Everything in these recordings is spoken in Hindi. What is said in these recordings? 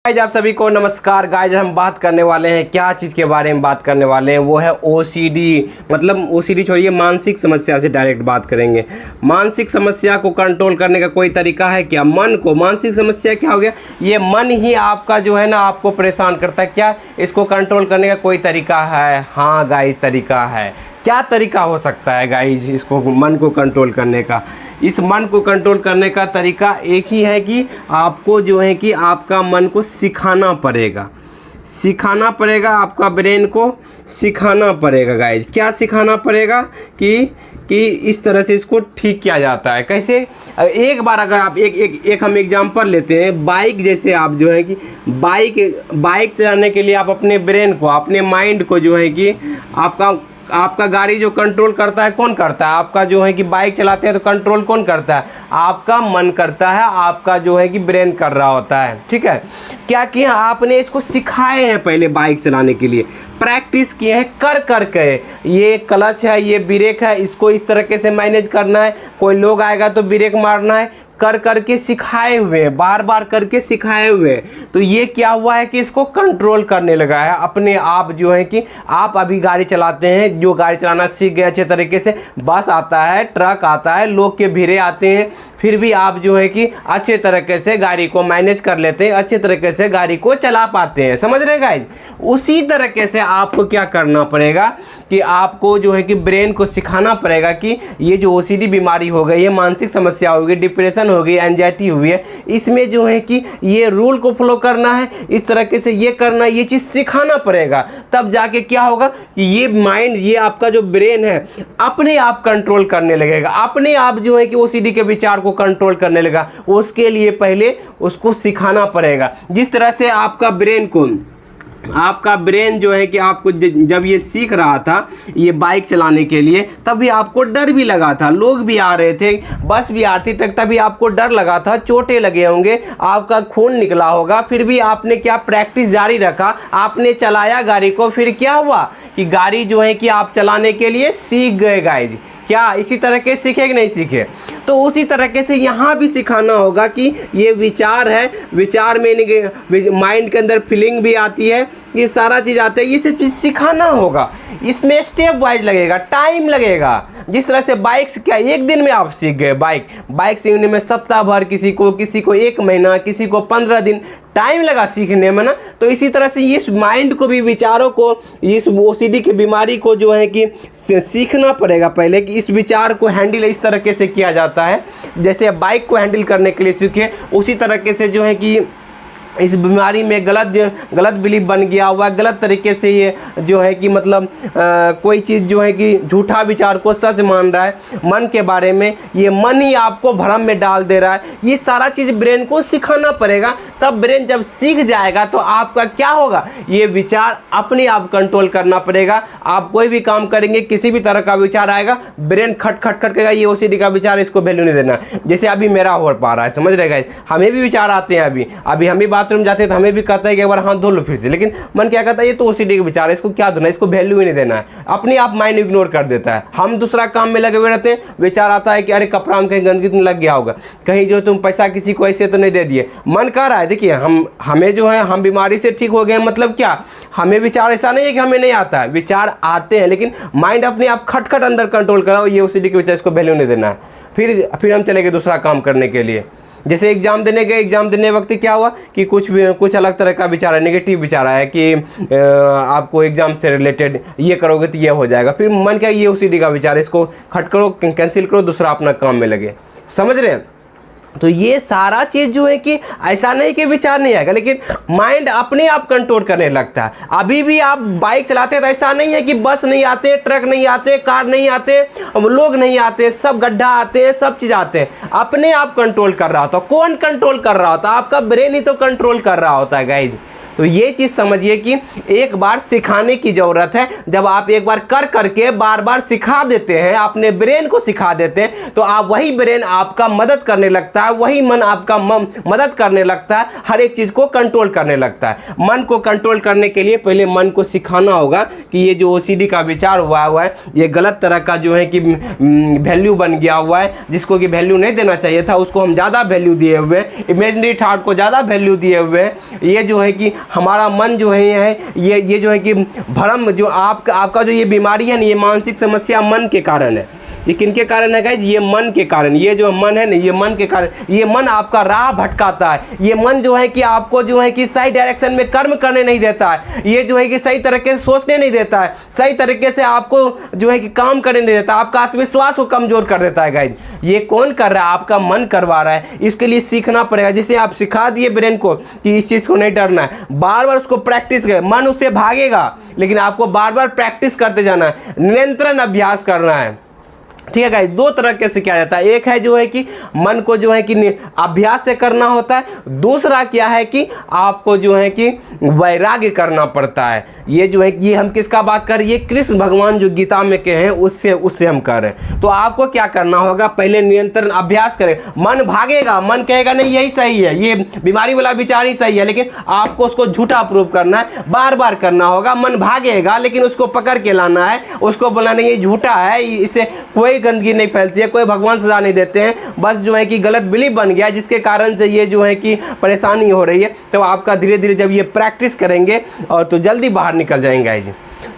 गाइज आप सभी को नमस्कार। गाइज हम बात करने वाले हैं क्या चीज़ के बारे में बात करने वाले हैं, वो है ओसीडी। मतलब ओसीडी छोड़िए, मानसिक समस्या से डायरेक्ट बात करेंगे। मानसिक समस्या को कंट्रोल करने का कोई तरीका है क्या? मन को, मानसिक समस्या क्या हो गया, ये मन ही आपका जो है ना आपको परेशान करता है। क्या इसको कंट्रोल करने का कोई तरीका है? हाँ गाइज तरीका है। क्या तरीका हो सकता है गाइज इसको मन को कंट्रोल करने का? इस मन को कंट्रोल करने का तरीका एक ही है कि आपको जो है कि आपका मन को सिखाना पड़ेगा, आपका ब्रेन को सिखाना पड़ेगा गाइज। क्या सिखाना पड़ेगा कि इस तरह से इसको ठीक किया जाता है। कैसे? एक बार अगर आप एक हम एग्जांपल लेते हैं, बाइक जैसे आप जो है कि बाइक चलाने के लिए आप अपने ब्रेन को, अपने माइंड को जो है कि आपका गाड़ी जो कंट्रोल करता है, कौन करता है? आपका जो है कि बाइक चलाते हैं तो कंट्रोल कौन करता है? आपका मन करता है, आपका जो है कि ब्रेन कर रहा होता है। ठीक है, क्या किया आपने? इसको सिखाए हैं पहले बाइक चलाने के लिए, प्रैक्टिस किए हैं कर के। ये क्लच है, ये ब्रेक है, इसको इस तरीके से मैनेज करना है। कोई लोग आएगा तो ब्रेक मारना है, कर के सिखाए हुए, बार बार करके सिखाए हुए। तो ये क्या हुआ है कि इसको कंट्रोल करने लगा है अपने आप। जो है कि आप अभी गाड़ी चलाते हैं, जो गाड़ी चलाना सीख गए अच्छे तरीके से, बस आता है, ट्रक आता है, लोग के भीड़े आते हैं, फिर भी आप जो है कि अच्छे तरीके से गाड़ी को मैनेज कर लेते हैं, अच्छे तरीके से गाड़ी को चला पाते हैं। समझ रहे गाइज? उसी तरीके से आपको क्या करना पड़ेगा कि आपको जो है कि ब्रेन को सिखाना पड़ेगा कि ये जो ओसीडी बीमारी हो गई है, मानसिक समस्या हो गई, डिप्रेशन हो गई, एंजाइटी हुई है, इसमें जो है कि ये रूल को फॉलो करना है, इस तरीके से ये करना, ये चीज़ सिखाना पड़ेगा। तब जाके क्या होगा कि ये माइंड, ये आपका जो ब्रेन है अपने आप कंट्रोल करने लगेगा, अपने आप जो है कि ओसीडी के विचार को कंट्रोल करने लगा। उसके लिए पहले उसको सिखाना पड़ेगा। जिस तरह से आपका ब्रेन जो है कि आपको जब ये सीख रहा था ये बाइक चलाने के लिए, तभी आपको डर भी लगा था, लोग भी आ रहे थे, बस भी आती तक, तभी आपको डर लगा था, चोटें लगे होंगे, आपका खून निकला होगा, फिर भी आपने क्या प्रैक्टिस जारी रखा, आपने चलाया गाड़ी को। फिर क्या हुआ कि गाड़ी जो है कि आप चलाने के लिए सीख गए गाइज। क्या इसी तरह के सीखे कि नहीं सीखे? तो उसी तरीके से यहाँ भी सिखाना होगा कि ये विचार है, विचार में माइंड के अंदर फीलिंग भी आती है, ये सारा चीज़ आता है, ये सब चीज़ सिखाना होगा। इसमें स्टेप वाइज लगेगा, टाइम लगेगा। जिस तरह से बाइक से क्या एक दिन में आप सीख गए, बाइक सीखने में सप्ताह भर, किसी को 1 महीना, किसी को 15 दिन टाइम लगा सीखने में ना। तो इसी तरह से इस माइंड को भी, विचारों को, इस ओसीडी की बीमारी को जो है कि सीखना पड़ेगा पहले कि इस विचार को हैंडल इस तरीके से किया जाता है। जैसे बाइक को हैंडल करने के लिए सीखे, उसी तरीके से जो है कि इस बीमारी में गलत बिलीफ बन गया हुआ, गलत तरीके से ये जो है कि मतलब कोई चीज़ जो है कि झूठा विचार को सच मान रहा है मन के बारे में, ये मन ही आपको भ्रम में डाल दे रहा है। ये सारा चीज़ ब्रेन को सिखाना पड़ेगा। तब ब्रेन जब सीख जाएगा तो आपका क्या होगा, ये विचार अपने आप कंट्रोल करना पड़ेगा। आप कोई भी काम करेंगे, किसी भी तरह का विचार आएगा, ब्रेन खट करेगा, ये ओसीडी का विचार, इसको वैल्यू नहीं देना। जैसे अभी मेरा हो पा रहा है, समझ रहे गाइस? हमें भी विचार आते हैं, अभी हम भी बाथरूम जाते हैं तो हमें भी कहता है कि एक बार हाथ धो लो फिर से, लेकिन मन क्या कहता है, ये तो ओसीडी का विचार है, इसको क्या धोना, इसको वैल्यू ही नहीं देना है। अपने आप माइंड इग्नोर कर देता है। हम दूसरा काम में लगे हुए रहते हैं, विचार आता है कि अरे कपड़ा में कहीं गंदगी तो लग गया होगा, कहीं जो तुम पैसा किसी को ऐसे तो नहीं दे दिए। मन कह रहा है, देखिए हमें जो है, हम बीमारी से ठीक हो गए, मतलब क्या, हमें विचार ऐसा नहीं है कि हमें नहीं आता है, विचार आते हैं, लेकिन माइंड अपने आप खट अंदर कंट्रोल कर रहा है, ये ओसीडी के विचार, इसको वैल्यू नहीं देना है। फिर हम चले गए दूसरा काम करने के लिए। जैसे एग्जाम देने वक्त क्या हुआ कि कुछ अलग तरह का विचार है, नेगेटिव विचार है कि आपको एग्जाम से रिलेटेड ये करोगे तो ये हो जाएगा। फिर मन क्या, ये ओसीडी का विचार है, इसको खट करो, कैंसिल करो, दूसरा अपना काम में लगे। समझ रहे हैं? तो ये सारा चीज़ जो है कि ऐसा नहीं कि विचार नहीं आएगा, लेकिन माइंड अपने आप कंट्रोल करने लगता है। अभी भी आप बाइक चलाते हैं तो ऐसा नहीं है कि बस नहीं आते, ट्रक नहीं आते, कार नहीं आते, लोग नहीं आते, सब गड्ढा आते हैं, सब चीज़ आते हैं। अपने आप कंट्रोल कर रहा होता। कौन कंट्रोल कर रहा होता? आपका ब्रेन ही तो कंट्रोल कर रहा होता है गाइज। तो ये चीज़ समझिए कि एक बार सिखाने की ज़रूरत है। जब आप एक बार कर करके बार बार सिखा देते हैं, अपने ब्रेन को सिखा देते हैं, तो आप वही ब्रेन आपका मदद करने लगता है, वही मन आपका मदद करने लगता है, हर एक चीज़ को कंट्रोल करने लगता है। मन को कंट्रोल करने के लिए पहले मन को सिखाना होगा कि ये जो OCD का विचार हुआ है ये गलत तरह का जो है कि वैल्यू बन गया हुआ है, जिसको कि वैल्यू नहीं देना चाहिए था, उसको हम ज़्यादा वैल्यू दिए हुए, इमेजिनरी थॉट को ज़्यादा वैल्यू दिए हुए। ये जो है कि हमारा मन जो है ये जो है कि भ्रम, जो आपका जो ये बीमारी है ना, ये मानसिक समस्या मन के कारण है। ये किनके कारण है गाइस? ये मन के कारण। ये जो मन है ना, ये मन के कारण, ये मन आपका राह भटकाता है। ये मन जो है कि आपको जो है कि सही डायरेक्शन में कर्म करने नहीं देता है। ये जो है कि सही तरीके से सोचने नहीं देता है, सही तरीके से आपको जो है कि काम करने नहीं देता, आपका आत्मविश्वास को कमजोर कर देता है गाइस। ये कौन कर रहा है? आपका मन करवा रहा है। इसके लिए सीखना पड़ेगा। जिसे आप सिखा दिए ब्रेन को कि इस चीज़ को नहीं डरना है, बार बार उसको प्रैक्टिस करें, मन उससे भागेगा, लेकिन आपको बार बार प्रैक्टिस करते जाना है, निरंतर अभ्यास करना है। ठीक है गाइस, दो तरह के से किया जाता है। एक है जो है कि मन को जो है कि अभ्यास से करना होता है, दूसरा क्या है कि आपको जो है कि वैराग्य करना पड़ता है। ये जो है कि हम किसका बात कर रहे हैं? ये कृष्ण भगवान जो गीता में कहे हैं उससे हम कर रहे हैं। तो आपको क्या करना होगा? पहले निरंतर अभ्यास करें। मन भागेगा, मन कहेगा नहीं यही सही है, ये बीमारी वाला विचार ही सही है, लेकिन आपको उसको झूठा प्रूव करना है, बार बार करना होगा। मन भागेगा लेकिन उसको पकड़ के लाना है, उसको बोलना नहीं ये झूठा है, इससे कोई गंदगी नहीं फैलती है, कोई भगवान सजा नहीं देते हैं, बस जो है कि गलत बिलीफ बन गया जिसके कारण से ये जो है कि परेशानी हो रही है। तो आपका धीरे धीरे जब ये प्रैक्टिस करेंगे और तो जल्दी बाहर निकल जाएंगे जी।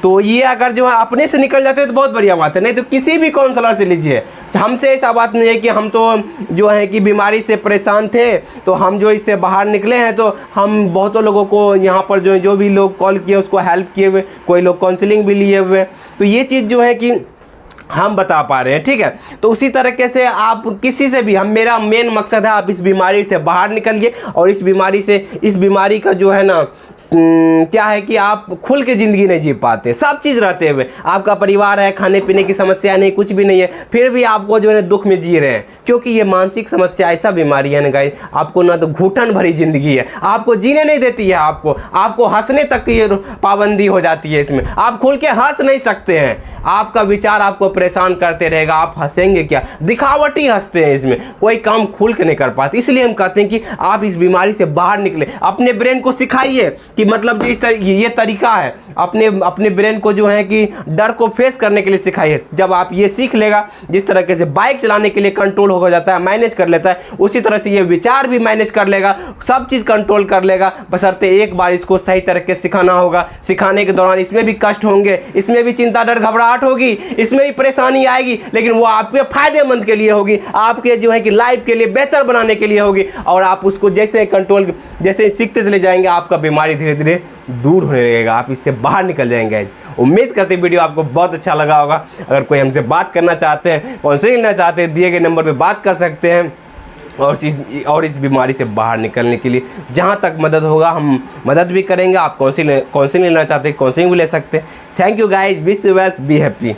तो ये अगर जो है अपने से निकल जाते हैं तो बहुत बढ़िया बात है, नहीं तो किसी भी काउंसलर से लीजिए। हमसे ऐसा बात नहीं है कि हम तो जो है कि बीमारी से परेशान थे तो हम जो इससे बाहर निकले हैं, तो हम बहुतों लोगों को यहाँ पर जो भी लोग कॉल किए उसको हेल्प किए हुए, कोई लोग काउंसलिंग भी लिए हुए। तो ये चीज़ जो है कि हम बता पा रहे हैं। ठीक है, तो उसी तरीके से आप किसी से भी, मेरा मेन मकसद है आप इस बीमारी से बाहर निकलिए, और इस बीमारी का जो है ना क्या है कि आप खुल के ज़िंदगी नहीं जी पाते, सब चीज़ रहते हुए, आपका परिवार है, खाने पीने की समस्या नहीं, कुछ भी नहीं है, फिर भी आपको जो है दुख में जी रहे हैं, क्योंकि ये मानसिक समस्या ऐसा बीमारी है ना गाइस, आपको ना तो घुटन भरी ज़िंदगी है, आपको जीने नहीं देती है, आपको हंसने तक की पाबंदी हो जाती है इसमें, आप खुल के हंस नहीं सकते हैं, आपका विचार आपको परेशान करते रहेगा, आप हंसेंगे क्या? दिखावटी हंसते हैं, इसमें कोई काम खुल के नहीं कर पाते। इसलिए हम कहते हैं कि आप इस बीमारी से बाहर निकले, अपने ब्रेन को सिखाइए कि मतलब ये तरीका है, अपने ब्रेन को जो है कि डर को फेस करने के लिए सिखाइए। जब आप ये सीख लेगा, जिस तरीके से बाइक चलाने के लिए कंट्रोल हो जाता है, मैनेज कर लेता है, उसी तरह से ये विचार भी मैनेज कर लेगा, सब चीज़ कंट्रोल कर लेगा, बशर्ते एक बार इसको सही तरीके से सिखाना होगा। सिखाने के दौरान इसमें भी कष्ट होंगे, इसमें भी चिंता, डर, घबराहट होगी, इसमें भी परेशानी आएगी, लेकिन वो आपके फायदेमंद के लिए होगी, आपके जो है कि लाइफ के लिए बेहतर बनाने के लिए होगी। और आप उसको जैसे सीखते चले जाएंगे, आपका बीमारी धीरे धीरे दूर होने लगेगा, आप इससे बाहर निकल जाएंगे। उम्मीद करते हैं वीडियो आपको बहुत अच्छा लगा होगा। अगर कोई हमसे बात करना चाहते हैं, काउंसलिंग लेना चाहते हैं, दिए गए नंबर पर बात कर सकते हैं, और इस बीमारी से बाहर निकलने के लिए जहाँ तक मदद होगा हम मदद भी करेंगे। आप काउंसलिंग लेना चाहते हैं, काउंसलिंग भी ले सकते हैं। Thank you guys, wish you wealth, be happy.